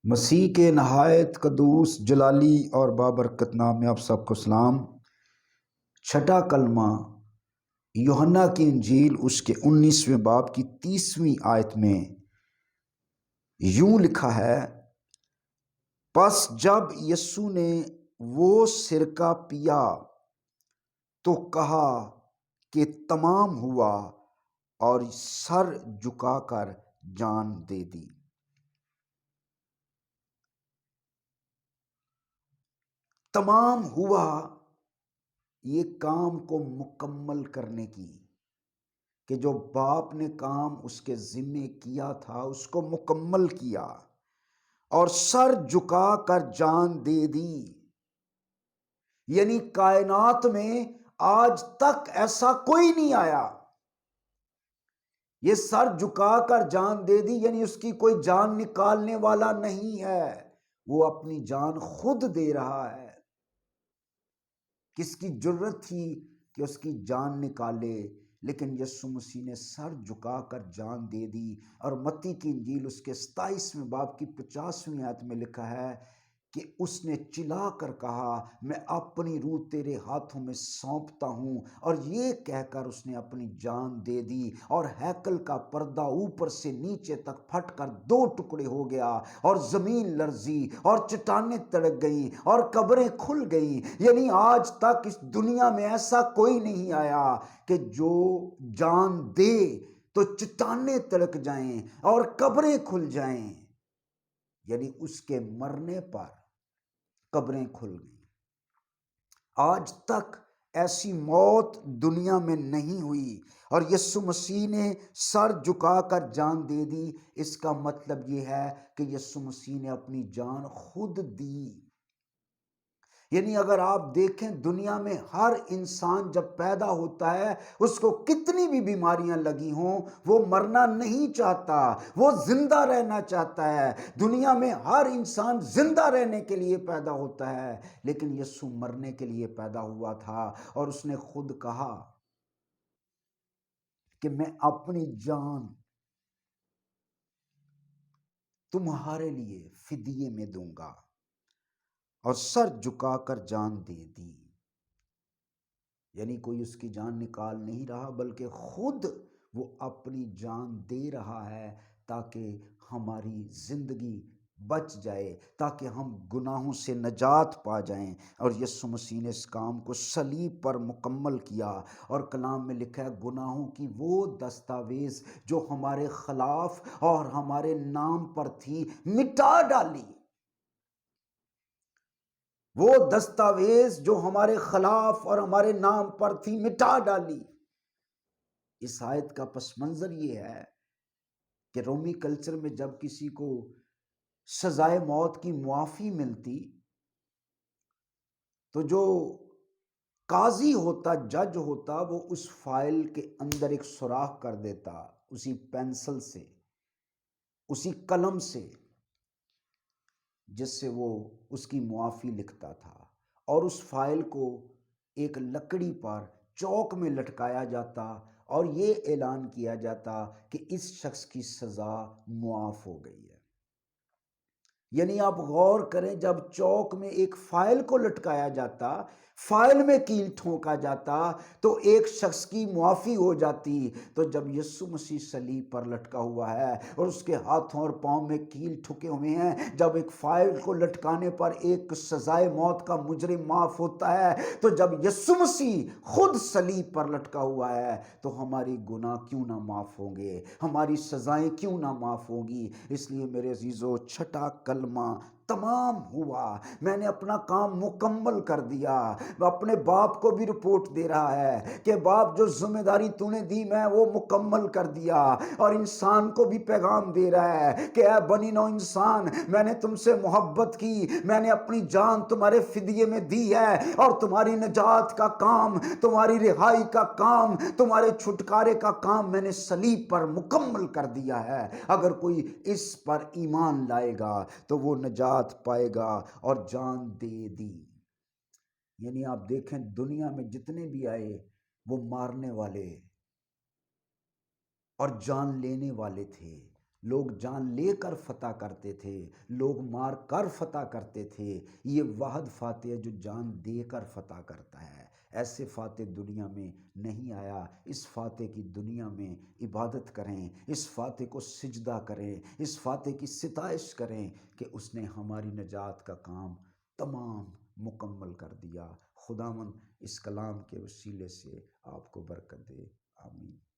مسیح کے نہایت قدوس جلالی اور بابرکت نام میں آپ سب کو سلام۔ چھٹا کلمہ یوحنا کی انجیل اس کے 19ویں باب کی 30ویں آیت میں یوں لکھا ہے، پس جب یسوع نے وہ سرکہ پیا تو کہا کہ تمام ہوا، اور سر جھکا کر جان دے دی۔ تمام ہوا یہ کام کو مکمل کرنے کی، کہ جو باپ نے کام اس کے ذمے کیا تھا اس کو مکمل کیا اور سر جھکا کر جان دے دی۔ یعنی کائنات میں آج تک ایسا کوئی نہیں آیا۔ یہ سر جھکا کر جان دے دی یعنی اس کی کوئی جان نکالنے والا نہیں ہے، وہ اپنی جان خود دے رہا ہے۔ کس کی جرت تھی کہ اس کی جان نکالے، لیکن یسوع مسیح نے سر جھکا کر جان دے دی۔ اور متی کی انجیل اس کے 27ویں باب کی 50ویں آیت میں لکھا ہے کہ اس نے چلا کر کہا، میں اپنی روح تیرے ہاتھوں میں سونپتا ہوں، اور یہ کہہ کر اس نے اپنی جان دے دی، اور ہیکل کا پردہ اوپر سے نیچے تک پھٹ کر 2 ٹکڑے ہو گیا، اور زمین لرزی اور چٹانیں تڑک گئیں اور قبریں کھل گئیں۔ یعنی آج تک اس دنیا میں ایسا کوئی نہیں آیا کہ جو جان دے تو چٹانیں تڑک جائیں اور قبریں کھل جائیں۔ یعنی اس کے مرنے پر قبریں کھل گئیں۔ آج تک ایسی موت دنیا میں نہیں ہوئی، اور یسوع مسیح نے سر جھکا کر جان دے دی۔ اس کا مطلب یہ ہے کہ یسوع مسیح نے اپنی جان خود دی۔ یعنی اگر آپ دیکھیں دنیا میں ہر انسان جب پیدا ہوتا ہے اس کو کتنی بھی بیماریاں لگی ہوں وہ مرنا نہیں چاہتا، وہ زندہ رہنا چاہتا ہے۔ دنیا میں ہر انسان زندہ رہنے کے لیے پیدا ہوتا ہے، لیکن یسوع مرنے کے لیے پیدا ہوا تھا، اور اس نے خود کہا کہ میں اپنی جان تمہارے لیے فدیے میں دوں گا، اور سر جھکا کر جان دے دی۔ یعنی کوئی اس کی جان نکال نہیں رہا، بلکہ خود وہ اپنی جان دے رہا ہے تاکہ ہماری زندگی بچ جائے، تاکہ ہم گناہوں سے نجات پا جائیں۔ اور یسوع مسیح نے اس کام کو صلیب پر مکمل کیا، اور کلام میں لکھا ہے گناہوں کی وہ دستاویز جو ہمارے خلاف اور ہمارے نام پر تھی مٹا ڈالی۔ وہ دستاویز جو ہمارے خلاف اور ہمارے نام پر تھی مٹا ڈالی۔ اس آیت کا پس منظر یہ ہے کہ رومی کلچر میں جب کسی کو سزائے موت کی معافی ملتی تو جو قاضی ہوتا، جج ہوتا، وہ اس فائل کے اندر ایک سوراخ کر دیتا، اسی پینسل سے، اسی قلم سے جس سے وہ اس کی معافی لکھتا تھا، اور اس فائل کو ایک لکڑی پر چوک میں لٹکایا جاتا، اور یہ اعلان کیا جاتا کہ اس شخص کی سزا معاف ہو گئی ہے۔ یعنی آپ غور کریں، جب چوک میں ایک فائل کو لٹکایا جاتا، فائل میں کیل ٹھونکا جاتا تو ایک شخص کی معافی ہو جاتی۔ تو جب یسوع مسیح صلیب پر لٹکا ہوا ہے اور اس کے ہاتھوں اور پاؤں میں کیل ٹھکے ہوئے ہیں، جب ایک فائل کو لٹکانے پر ایک سزائے موت کا مجرم معاف ہوتا ہے، تو جب یسوع مسیح خود صلیب پر لٹکا ہوا ہے تو ہماری گناہ کیوں نہ معاف ہوں گے، ہماری سزائیں کیوں نہ معاف ہوں گی۔ اس لیے میرے عزیزو، چھٹا کلمہ تمام ہوا، میں نے اپنا کام مکمل کر دیا۔ وہ اپنے باپ کو بھی رپورٹ دے رہا ہے کہ باپ، جو ذمہ داری تو نے دی میں وہ مکمل کر دیا، اور انسان کو بھی پیغام دے رہا ہے کہ اے بنی نوع انسان، میں نے تم سے محبت کی، میں نے اپنی جان تمہارے فدیے میں دی ہے، اور تمہاری نجات کا کام، تمہاری رہائی کا کام، تمہارے چھٹکارے کا کام میں نے صلیب پر مکمل کر دیا ہے۔ اگر کوئی اس پر ایمان لائے گا تو وہ نجات پائے گا اور جان دے دی۔ یعنی آپ دیکھیں دنیا میں جتنے بھی آئے وہ مارنے والے اور جان لینے والے تھے، لوگ جان لے کر فتح کرتے تھے، لوگ مار کر فتح کرتے تھے، یہ واحد فاتح ہے جو جان دے کر فتح کرتا ہے۔ ایسے فاتح دنیا میں نہیں آیا۔ اس فاتح کی دنیا میں عبادت کریں، اس فاتح کو سجدہ کریں، اس فاتح کی ستائش کریں کہ اس نے ہماری نجات کا کام تمام مکمل کر دیا۔ خداوند اس کلام کے وسیلے سے آپ کو برکت دے، آمین۔